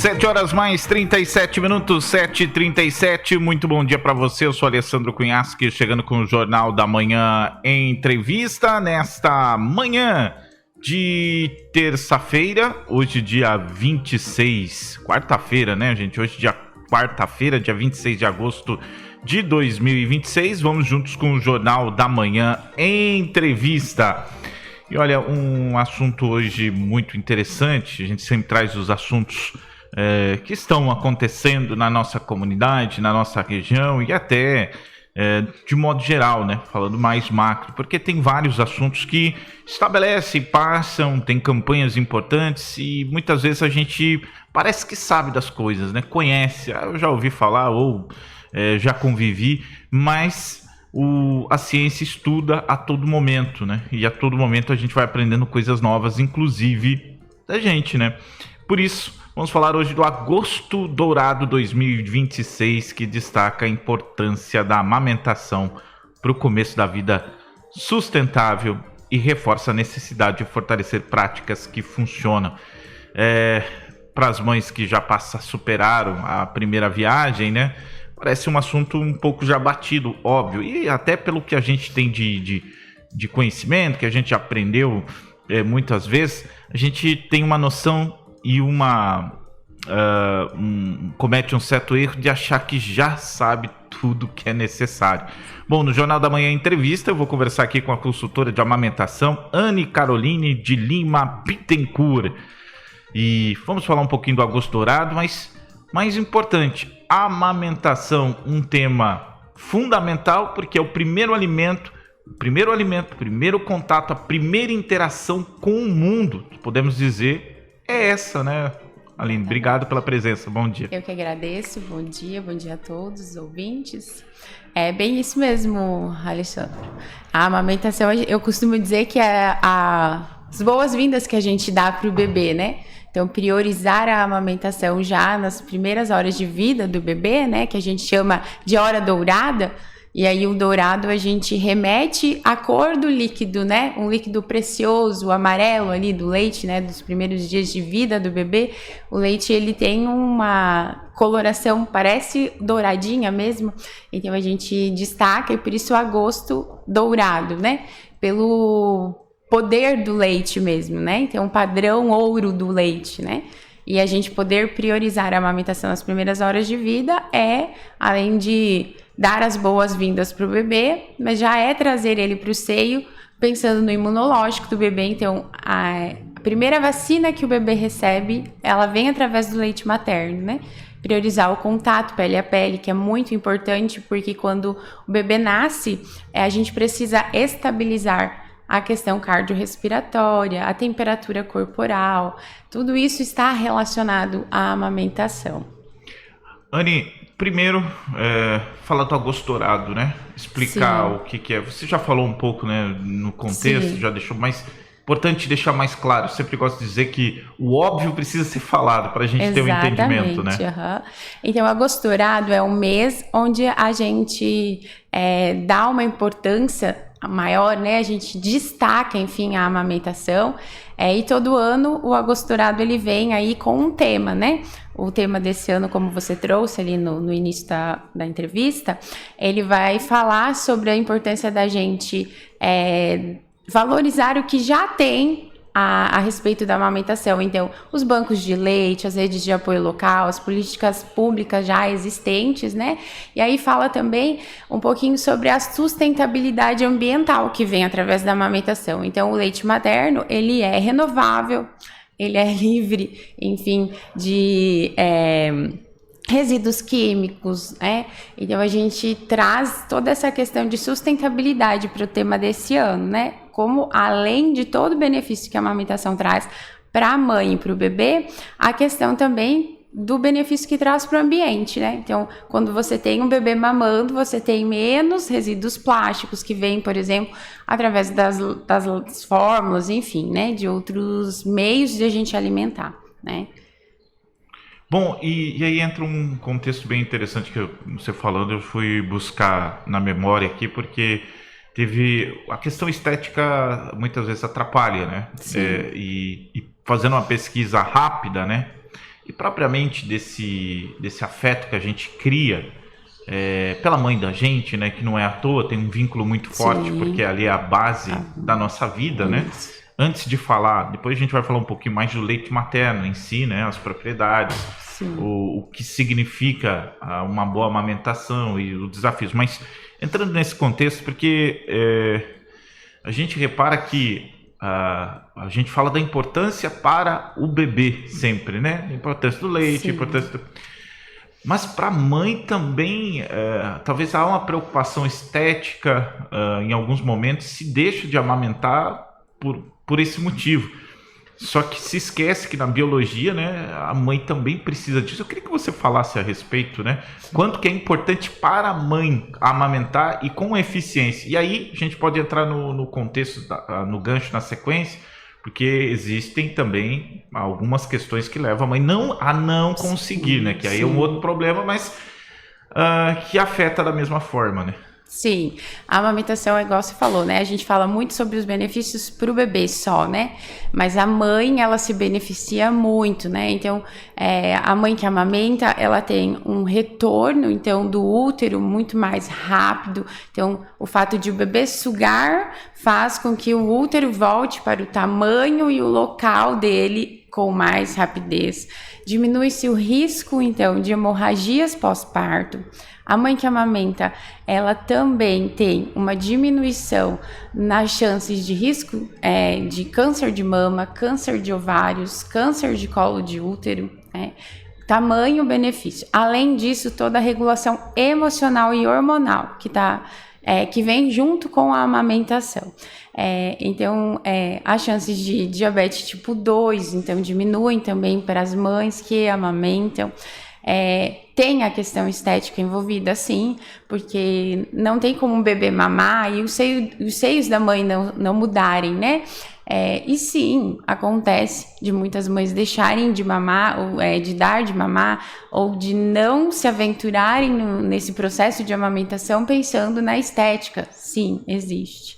7 horas mais 37 minutos, 7h37. Muito bom dia para você. Eu sou Alessandro Cunhasque, chegando com o Jornal da Manhã em entrevista nesta manhã de terça-feira, hoje dia 26, quarta-feira, né, gente? Hoje dia quarta-feira, dia 26 de agosto de 2026. Vamos juntos com o Jornal da Manhã em entrevista. E olha, um assunto hoje muito interessante. A gente sempre traz os assuntos que estão acontecendo na nossa comunidade, na nossa região e até de modo geral, né? Falando mais macro, porque tem vários assuntos que estabelecem, passam, tem campanhas importantes e muitas vezes a gente parece que sabe das coisas, né? Conhece, eu já ouvi falar ou já convivi, mas a ciência estuda a todo momento, né? E a todo momento a gente vai aprendendo coisas novas, inclusive da gente, né? Por isso, vamos falar hoje do Agosto Dourado 2026, que destaca a importância da amamentação para o começo da vida sustentável e reforça a necessidade de fortalecer práticas que funcionam. Para as mães que já superaram a primeira viagem, né? Parece um assunto um pouco já batido, óbvio, e até pelo que a gente tem de conhecimento, que a gente aprendeu muitas vezes, a gente tem uma noção e comete um certo erro de achar que já sabe tudo que é necessário. Bom, no Jornal da Manhã Entrevista, eu vou conversar aqui com a consultora de amamentação, Anne Caroline de Lima Bittencourt. E vamos falar um pouquinho do Agosto Dourado, mas mais importante, a amamentação, um tema fundamental, porque é o primeiro alimento, primeiro contato, a primeira interação com o mundo, podemos dizer, é essa, né, Aline? Obrigado pela presença, bom dia. Eu que agradeço, bom dia a todos os ouvintes. É bem isso mesmo, Alexandre. A amamentação, eu costumo dizer que é as boas-vindas que a gente dá para o bebê, né? Então, priorizar a amamentação já nas primeiras horas de vida do bebê, né? Que a gente chama de hora dourada. E aí, o dourado, a gente remete à cor do líquido, né? Um líquido precioso, amarelo ali do leite, né? Dos primeiros dias de vida do bebê. O leite, ele tem uma coloração, parece douradinha mesmo. Então, a gente destaca, e por isso o agosto dourado, né? Pelo poder do leite mesmo, né? Então, um padrão ouro do leite, né? E a gente poder priorizar a amamentação nas primeiras horas de vida além de dar as boas-vindas para o bebê, mas já trazer ele para o seio, pensando no imunológico do bebê. Então, a primeira vacina que o bebê recebe, ela vem através do leite materno, né? Priorizar o contato pele a pele, que é muito importante, porque quando o bebê nasce, a gente precisa estabilizar a questão cardiorrespiratória, a temperatura corporal, tudo isso está relacionado à amamentação. Anne, primeiro, falar do Agosto Dourado, né? Explicar o que é. Você já falou um pouco, né, no contexto, já deixou mais importante deixar mais claro. Eu sempre gosto de dizer que o óbvio precisa ser falado para a gente ter um entendimento, né? Então, o Agosto Dourado é um mês onde a gente dá uma importância maior, né? A gente destaca, enfim, a amamentação. E todo ano o Agosto Dourado ele vem aí com um tema, né? O tema desse ano, como você trouxe ali no início da entrevista, ele vai falar sobre a importância da gente valorizar o que já tem a respeito da amamentação. Então, os bancos de leite, as redes de apoio local, as políticas públicas já existentes, né? E aí fala também um pouquinho sobre a sustentabilidade ambiental que vem através da amamentação. Então, o leite materno, ele é renovável, ele é livre, enfim, de resíduos químicos, né? Então, a gente traz toda essa questão de sustentabilidade para o tema desse ano, né? Como, além de todo o benefício que a amamentação traz para a mãe e para o bebê, a questão também do benefício que traz para o ambiente, né? Então, quando você tem um bebê mamando, você tem menos resíduos plásticos que vêm, por exemplo, através das fórmulas, enfim, né? De outros meios de a gente alimentar, né? Bom, e aí entra um contexto bem interessante que você falando, eu fui buscar na memória aqui, porque teve a questão estética muitas vezes atrapalha, né? E fazendo uma pesquisa rápida, né? e propriamente desse afeto que a gente cria pela mãe da gente, né? Que não é à toa, tem um vínculo muito forte, Sim. porque ali é a base da nossa vida, né? Antes de falar, depois a gente vai falar um pouquinho mais do leite materno em si, né? As propriedades, o que significa uma boa amamentação e os desafios. Mas entrando nesse contexto, porque a gente repara que a gente fala da importância para o bebê sempre, né? A importância do leite, a importância Mas para a mãe também, talvez há uma preocupação estética em alguns momentos, se deixa de amamentar por esse motivo. Só que se esquece que na biologia, né, a mãe também precisa disso. Eu queria que você falasse a respeito, né? Quanto que é importante para a mãe amamentar e com eficiência. E aí a gente pode entrar no contexto, no gancho na sequência, porque existem também algumas questões que levam a mãe a não conseguir, né? Que aí é um outro problema, mas que afeta da mesma forma, né? Sim, a amamentação é igual você falou, né? A gente fala muito sobre os benefícios para o bebê só, né? Mas a mãe, ela se beneficia muito, né? Então, a mãe que amamenta, ela tem um retorno, então, do útero muito mais rápido. Então, o fato de o bebê sugar faz com que o útero volte para o tamanho e o local dele com mais rapidez. Diminui-se o risco, então, de hemorragias pós-parto. A mãe que amamenta, ela também tem uma diminuição nas chances de risco de câncer de mama, câncer de ovários, câncer de colo de útero, tamanho benefício. Além disso, toda a regulação emocional e hormonal que vem junto com a amamentação. Então, as chances de diabetes tipo 2, então, diminuem também para as mães que amamentam. Tem a questão estética envolvida, sim, porque não tem como um bebê mamar e os seios da mãe não mudarem, né? E sim, acontece de muitas mães deixarem de mamar, ou de dar de mamar, ou de não se aventurarem nesse processo de amamentação pensando na estética. Sim, existe.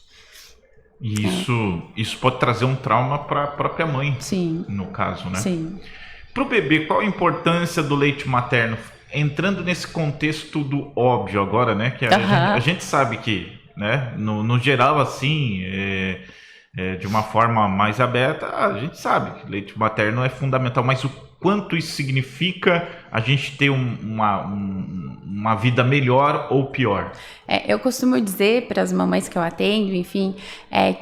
Isso pode trazer um trauma para a própria mãe, sim, no caso, né? Sim. Para o bebê, qual a importância do leite materno? Entrando nesse contexto do óbvio agora, né? Que a gente sabe que, né, no geral, assim, de uma forma mais aberta, a gente sabe que leite materno é fundamental, mas o quanto isso significa a gente ter uma vida melhor ou pior? Eu costumo dizer para as mamães que eu atendo, enfim,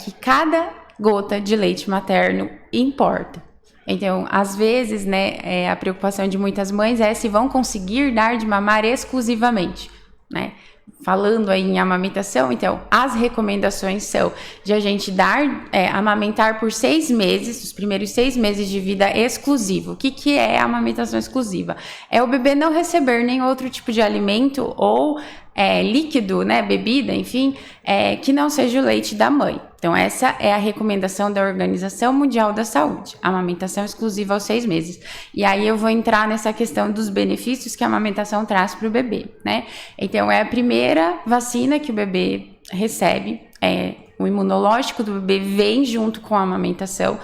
que cada gota de leite materno importa. Então, às vezes, né, a preocupação de muitas mães é se vão conseguir dar de mamar exclusivamente, né? Falando aí em amamentação, então, as recomendações são de a gente amamentar por 6 meses, os primeiros 6 meses de vida exclusivo. O que é a amamentação exclusiva? É o bebê não receber nenhum outro tipo de alimento ou líquido, né, bebida, enfim, que não seja o leite da mãe. Então, essa é a recomendação da Organização Mundial da Saúde, amamentação exclusiva aos 6 meses. E aí eu vou entrar nessa questão dos benefícios que a amamentação traz para o bebê, né? Então, é a primeira vacina que o bebê recebe, o imunológico do bebê vem junto com a amamentação.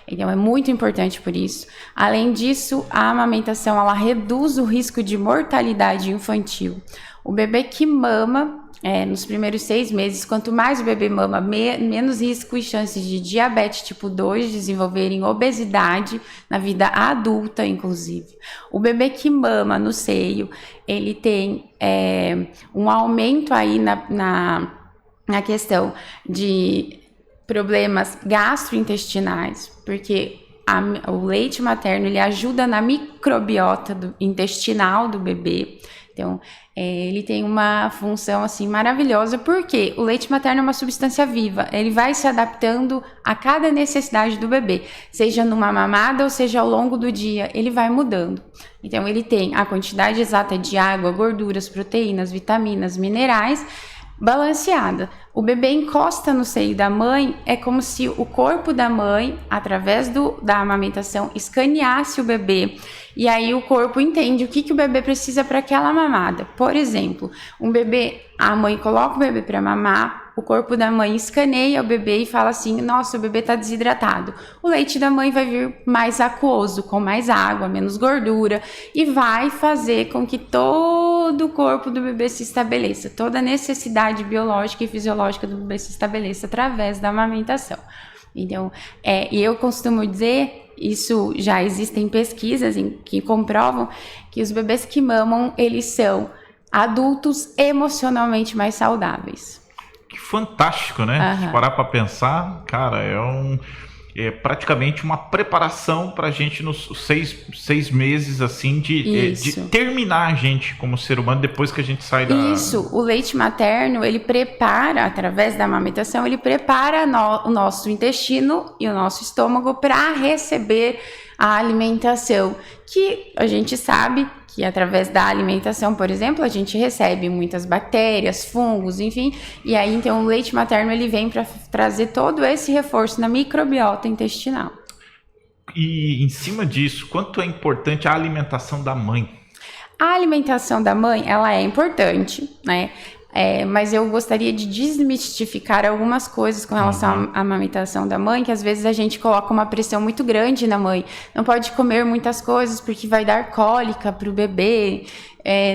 Então, é muito importante por isso. Além disso, a amamentação, ela reduz o risco de mortalidade infantil. O bebê que mama, nos primeiros 6 meses, quanto mais o bebê mama, menos risco e chances de diabetes tipo 2, desenvolverem obesidade na vida adulta, inclusive. O bebê que mama no seio, ele tem um aumento aí na questão de problemas gastrointestinais, porque o leite materno ele ajuda na microbiota intestinal do bebê. Então, ele tem uma função assim maravilhosa, porque o leite materno é uma substância viva, ele vai se adaptando a cada necessidade do bebê, seja numa mamada ou seja ao longo do dia, ele vai mudando. Então, ele tem a quantidade exata de água, gorduras, proteínas, vitaminas, minerais, balanceada. O bebê encosta no seio da mãe, é como se o corpo da mãe, através da amamentação, escaneasse o bebê. E aí o corpo entende o que o bebê precisa para aquela mamada. Por exemplo, a mãe coloca o bebê para mamar, o corpo da mãe escaneia o bebê e fala assim, nossa, o bebê está desidratado. O leite da mãe vai vir mais aquoso, com mais água, menos gordura, e vai fazer com que todo o corpo do bebê se estabeleça, toda a necessidade biológica e fisiológica do bebê se estabeleça através da amamentação. Então, e eu costumo dizer, isso já existem pesquisas que comprovam que os bebês que mamam, eles são adultos emocionalmente mais saudáveis. Que fantástico, né? Se parar para pensar, cara, é praticamente uma preparação para a gente nos seis meses, assim, de terminar a gente como ser humano depois que a gente sai da... Isso, o leite materno, ele prepara, através da amamentação, ele prepara o nosso intestino e o nosso estômago para receber a alimentação, que a gente sabe que através da alimentação, por exemplo, a gente recebe muitas bactérias, fungos, enfim, e aí então o leite materno ele vem para trazer todo esse reforço na microbiota intestinal. E em cima disso, quanto é importante a alimentação da mãe? A alimentação da mãe, ela é importante, né? Mas eu gostaria de desmistificar algumas coisas com relação à amamentação da mãe, que às vezes a gente coloca uma pressão muito grande na mãe. Não pode comer muitas coisas porque vai dar cólica para o bebê,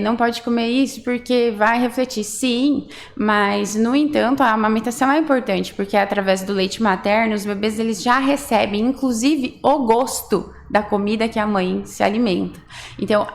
não pode comer isso porque vai refletir. Sim, mas no entanto a amamentação é importante, porque através do leite materno os bebês eles já recebem inclusive o gosto da comida que a mãe se alimenta. Então,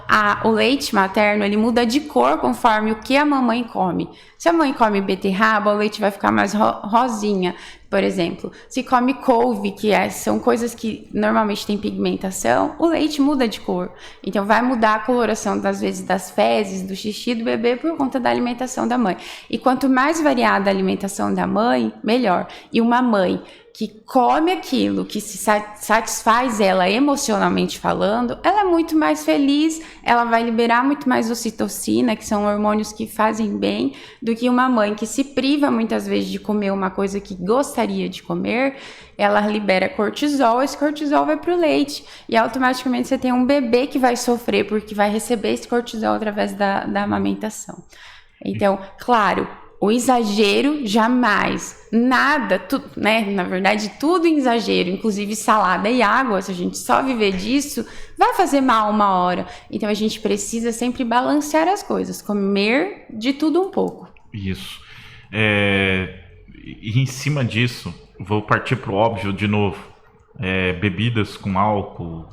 o leite materno, ele muda de cor conforme o que a mamãe come. Se a mãe come beterraba, o leite vai ficar mais rosinha, por exemplo. Se come couve, são coisas que normalmente têm pigmentação, o leite muda de cor. Então, vai mudar a coloração, às vezes, das fezes, do xixi do bebê por conta da alimentação da mãe. E quanto mais variada a alimentação da mãe, melhor. E uma mãe que come aquilo, que se satisfaz ela emocionalmente falando, ela é muito mais feliz, ela vai liberar muito mais ocitocina, que são hormônios que fazem bem, do que uma mãe que se priva muitas vezes de comer uma coisa que gostaria de comer, ela libera cortisol, esse cortisol vai para o leite, e automaticamente você tem um bebê que vai sofrer, porque vai receber esse cortisol através da amamentação. Então, claro, o exagero jamais, nada, né? Na verdade, tudo em exagero, inclusive salada e água, se a gente só viver disso, vai fazer mal uma hora. Então a gente precisa sempre balancear as coisas, comer de tudo um pouco. Isso. E em cima disso, vou partir para o óbvio de novo. Bebidas com álcool.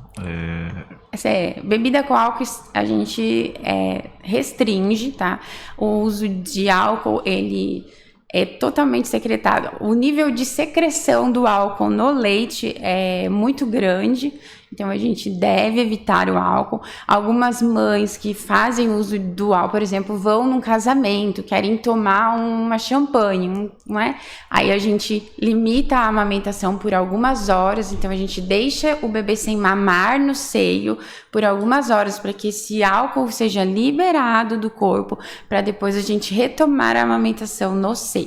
Bebida com álcool a gente restringe, tá? O uso de álcool, ele é totalmente secretado. O nível de secreção do álcool no leite é muito grande, então a gente deve evitar o álcool. Algumas mães que fazem uso do álcool, por exemplo, vão num casamento, querem tomar uma champanhe, não é? Aí a gente limita a amamentação por algumas horas, então a gente deixa o bebê sem mamar no seio por algumas horas para que esse álcool seja liberado do corpo, para depois a gente retomar a amamentação no seio.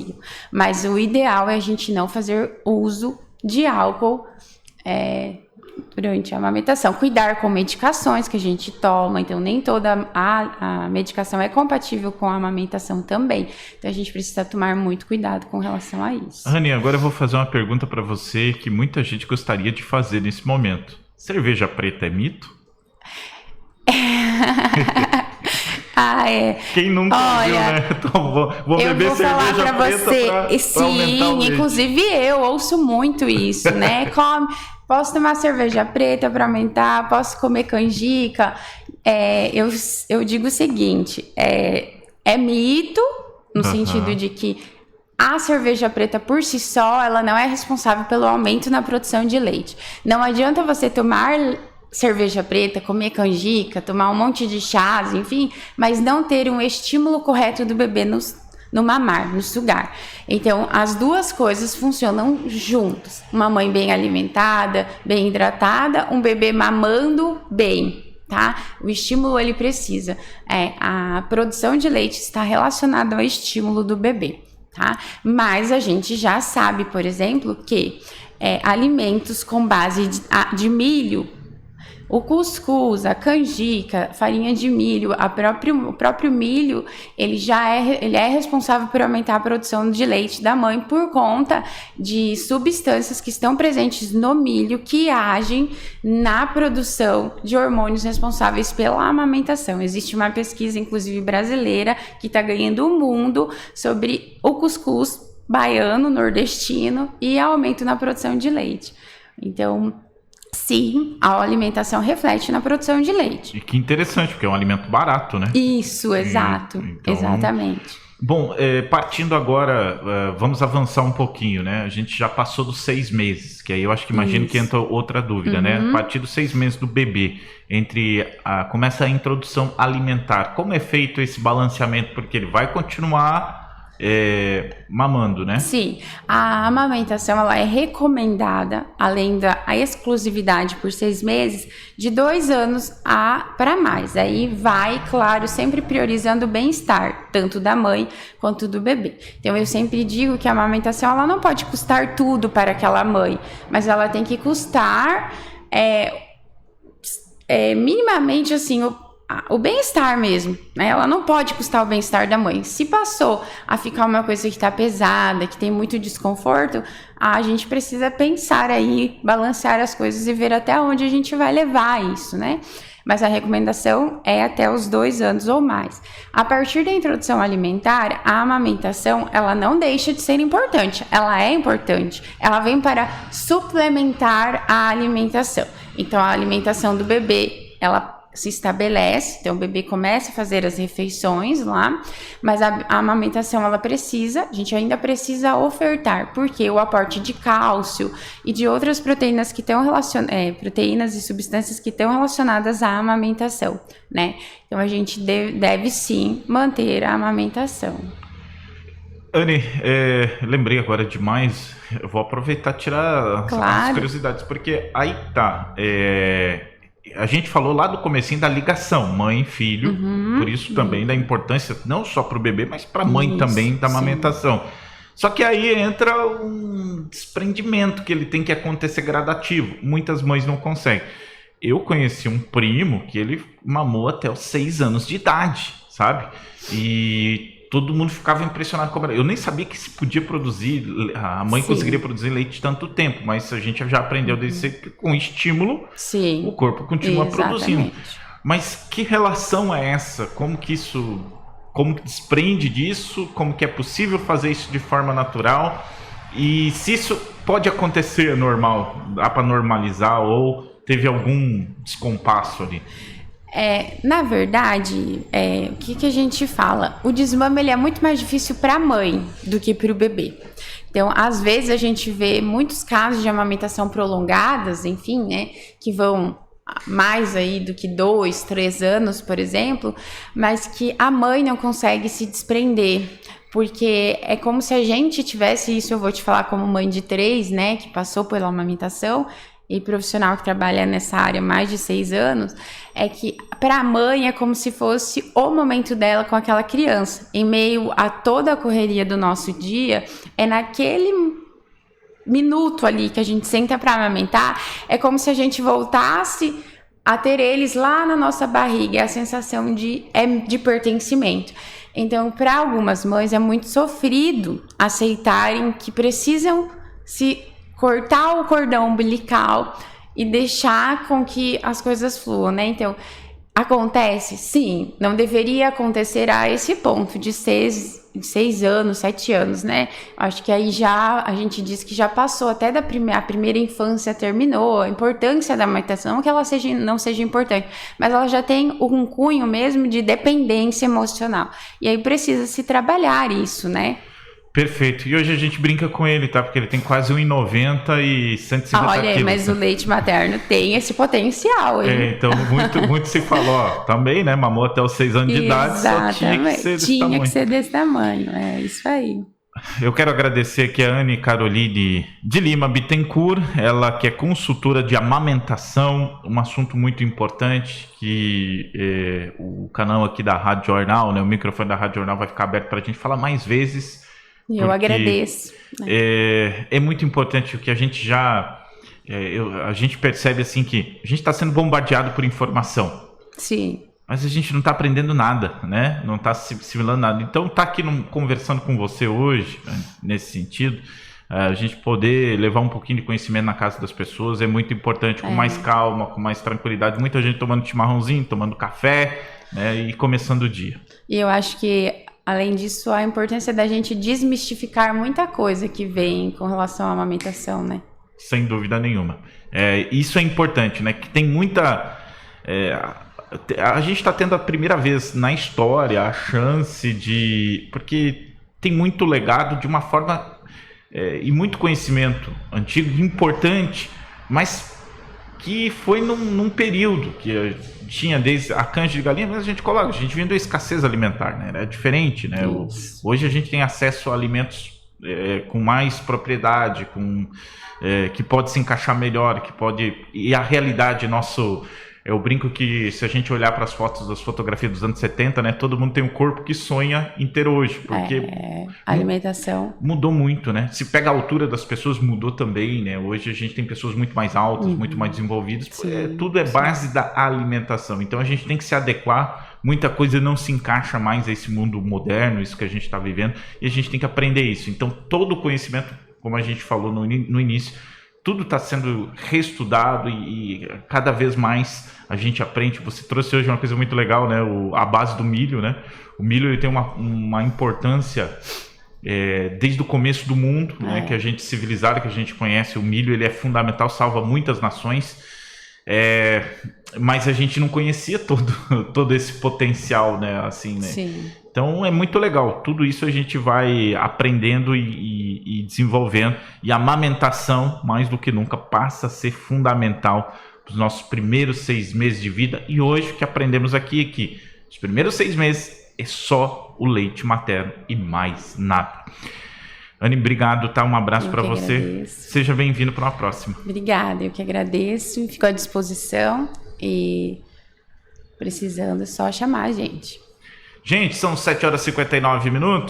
Mas o ideal é a gente não fazer uso de álcool durante a amamentação. Cuidar com medicações que a gente toma, então nem toda a medicação é compatível com a amamentação também. Então a gente precisa tomar muito cuidado com relação a isso. Rani, agora eu vou fazer uma pergunta para você que muita gente gostaria de fazer nesse momento. Cerveja preta é mito? Quem nunca viu, né? Então, vou beber cerveja preta pra sim, inclusive eu ouço muito isso, né? Posso tomar cerveja preta para aumentar, posso comer canjica. Eu digo o seguinte, é mito, no sentido de que a cerveja preta por si só, ela não é responsável pelo aumento na produção de leite. Não adianta você tomar cerveja preta, comer canjica, tomar um monte de chás, enfim, mas não ter um estímulo correto do bebê no mamar, no sugar. Então, as duas coisas funcionam juntas. Uma mãe bem alimentada, bem hidratada, um bebê mamando bem, tá? O estímulo, ele precisa. A produção de leite está relacionada ao estímulo do bebê, tá? Mas a gente já sabe, por exemplo, que alimentos com base de milho O cuscuz, a canjica, farinha de milho, o próprio milho, ele é responsável por aumentar a produção de leite da mãe por conta de substâncias que estão presentes no milho que agem na produção de hormônios responsáveis pela amamentação. Existe uma pesquisa, inclusive brasileira, que está ganhando o mundo sobre o cuscuz baiano, nordestino e aumento na produção de leite. Então, sim, a alimentação reflete na produção de leite. E que interessante, porque é um alimento barato, né? Isso, exato. Então, exatamente. Bom, partindo agora, vamos avançar um pouquinho, né? A gente já passou dos 6 meses, que aí eu acho que imagino que entra outra dúvida, né? A partir dos 6 meses do bebê, começa a introdução alimentar. Como é feito esse balanceamento? Porque ele vai continuar mamando, né? Sim, a amamentação ela é recomendada, além da exclusividade por 6 meses, de 2 anos para mais. Aí vai, claro, sempre priorizando o bem-estar, tanto da mãe quanto do bebê. Então eu sempre digo que a amamentação ela não pode custar tudo para aquela mãe, mas ela tem que custar minimamente assim o bem-estar mesmo, né? Ela não pode custar o bem-estar da mãe. Se passou a ficar uma coisa que está pesada, que tem muito desconforto, a gente precisa pensar aí, balancear as coisas e ver até onde a gente vai levar isso, né? Mas a recomendação é até os 2 anos ou mais. A partir da introdução alimentar, a amamentação, ela não deixa de ser importante. Ela é importante. Ela vem para suplementar a alimentação. Então, a alimentação do bebê, ela se estabelece, então o bebê começa a fazer as refeições lá, mas a amamentação a gente ainda precisa ofertar, porque o aporte de cálcio e de outras proteínas que estão proteínas e substâncias que estão relacionadas à amamentação, né? Então a gente deve sim manter a amamentação. Anne, lembrei agora demais, eu vou aproveitar e tirar as curiosidades, porque aí tá, a gente falou lá do comecinho da ligação mãe e filho, por isso também da importância não só para o bebê, mas para a mãe também da amamentação. Sim. Só que aí entra um desprendimento que ele tem que acontecer gradativo. Muitas mães não conseguem. Eu conheci um primo que ele mamou até os 6 anos de idade, sabe? E todo mundo ficava impressionado com eu nem sabia que se podia produzir, a mãe conseguiria produzir leite tanto tempo, mas a gente já aprendeu desde cedo que com estímulo o corpo continua produzindo. Mas que relação é essa? Como que desprende disso? Como que é possível fazer isso de forma natural? E se isso pode acontecer normal, dá para normalizar ou teve algum descompasso ali? Na verdade, o que a gente fala? O desmame ele é muito mais difícil para a mãe do que para o bebê. Então, às vezes a gente vê muitos casos de amamentação prolongadas, enfim, né, que vão mais aí do que 2, 3 anos, por exemplo, mas que a mãe não consegue se desprender. Porque é como se a gente tivesse, isso eu vou te falar como mãe de 3, né, que passou pela amamentação, e profissional que trabalha nessa área há mais de 6 anos, é que para a mãe é como se fosse o momento dela com aquela criança. Em meio a toda a correria do nosso dia, é naquele minuto ali que a gente senta para amamentar, é como se a gente voltasse a ter eles lá na nossa barriga, é a sensação de pertencimento. Então, para algumas mães é muito sofrido aceitarem que precisam cortar o cordão umbilical e deixar com que as coisas fluam, né? Então, acontece? Sim, não deveria acontecer a esse ponto de 6 anos, 7 anos, né? Acho que aí já a gente diz que já passou até a primeira infância terminou, a importância da amamentação, não que ela não seja importante, mas ela já tem um cunho mesmo de dependência emocional. E aí precisa se trabalhar isso, né? Perfeito. E hoje a gente brinca com ele, tá? Porque ele tem quase 1,90 e 150 quilos. Olha, mas o leite materno tem esse potencial, hein? Então, muito se falou, também, né? Mamou até os 6 anos de idade, só tinha que ser desse tamanho. Tinha que ser desse tamanho, é isso aí. Eu quero agradecer aqui a Anne Caroline de Lima Bittencourt, ela que é consultora de amamentação, um assunto muito importante que o canal aqui da Rádio Jornal, né? O microfone da Rádio Jornal vai ficar aberto para a gente falar mais vezes. Eu agradeço. É muito importante o que a gente já A gente percebe assim que a gente está sendo bombardeado por informação. Sim. Mas a gente não está aprendendo nada, né? Não está assimilando nada. Então, tá aqui conversando com você hoje, nesse sentido, a gente poder levar um pouquinho de conhecimento na casa das pessoas é muito importante, com mais calma, com mais tranquilidade. Muita gente tomando chimarrãozinho, tomando café, né? E começando o dia. E eu acho que, além disso, a importância da gente desmistificar muita coisa que vem com relação à amamentação, né? Sem dúvida nenhuma. Isso é importante, né? Que tem muita... a gente está tendo a primeira vez na história a chance de... Porque tem muito legado de uma forma... e muito conhecimento antigo, importante, mas que foi num período que tinha desde a canja de galinha, mas a gente vinha da escassez alimentar, né? Era diferente, né? Hoje a gente tem acesso a alimentos com mais propriedade, que pode se encaixar melhor, e a realidade eu brinco que se a gente olhar para as fotos das fotografias dos anos 70, né, todo mundo tem um corpo que sonha em ter hoje, porque a alimentação mudou muito, né? Se pega a altura das pessoas, mudou também, né? Hoje a gente tem pessoas muito mais altas, muito mais desenvolvidas, tudo é base da alimentação. Então a gente tem que se adequar, muita coisa não se encaixa mais a esse mundo moderno, isso que a gente está vivendo, e a gente tem que aprender isso. Então todo o conhecimento, como a gente falou no início, tudo está sendo reestudado e cada vez mais a gente aprende. Você trouxe hoje uma coisa muito legal, né? A base do milho, né? O milho ele tem uma importância desde o começo do mundo, né? Que a gente civilizado, que a gente conhece. O milho ele é fundamental, salva muitas nações. Mas a gente não conhecia todo esse potencial, né? Assim, né? Sim. Então é muito legal, tudo isso a gente vai aprendendo e desenvolvendo, e a amamentação, mais do que nunca, passa a ser fundamental para os nossos primeiros 6 meses de vida. E hoje o que aprendemos aqui é que os primeiros 6 meses é só o leite materno e mais nada. Anne, obrigado, tá? Um abraço para você. Agradeço. Seja bem-vindo para uma próxima. Obrigada, eu que agradeço, fico à disposição e precisando é só chamar a gente. Gente, são 7h59.